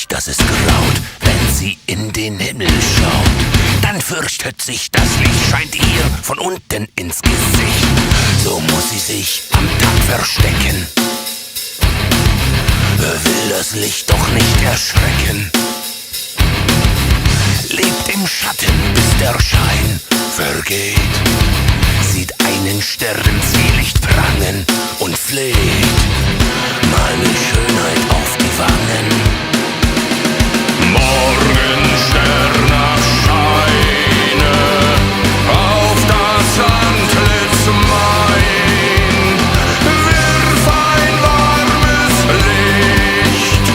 sich, dass es graut, wenn sie in den Himmel schaut. Dann fürchtet sich, das Licht scheint ihr von unten ins Gesicht. So muss sie sich am Tag verstecken, will das Licht doch nicht erschrecken. Lebt im Schatten, bis der Schein vergeht, sieht einen Sternenseelicht prangen und fleht meine Schönheit auf die Wangen. Morgenstern erscheine auf das Antlitz mein, wirf ein warmes Licht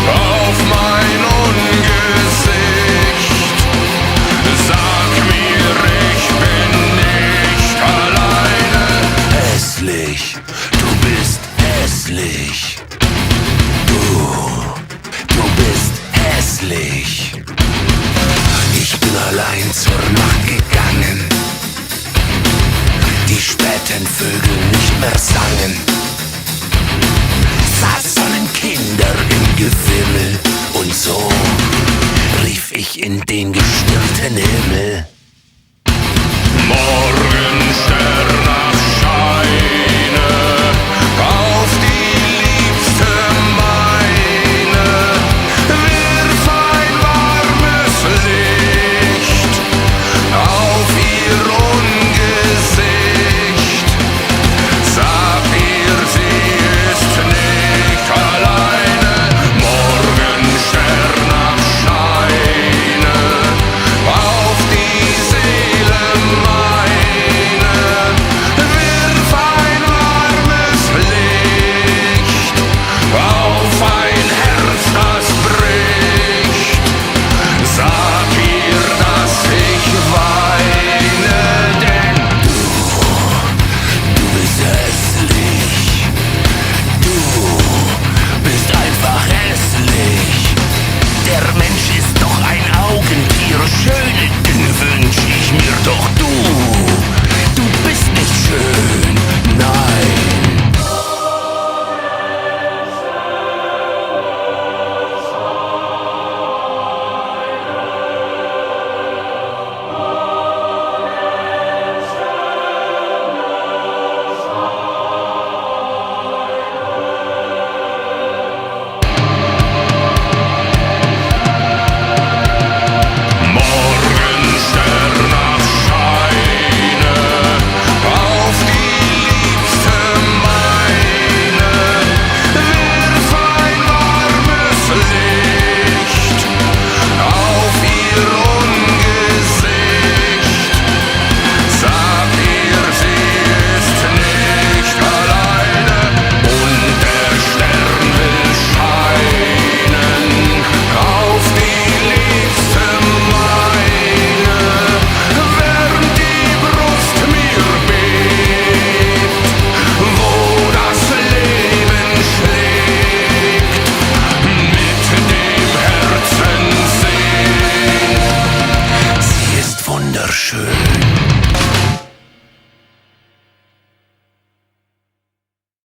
auf mein Ungesicht. Sag mir, ich bin nicht alleine. Hässlich, du bist hässlich. Du bist hässlich. Ich bin allein zur Nacht gegangen, die späten Vögel nicht mehr sangen.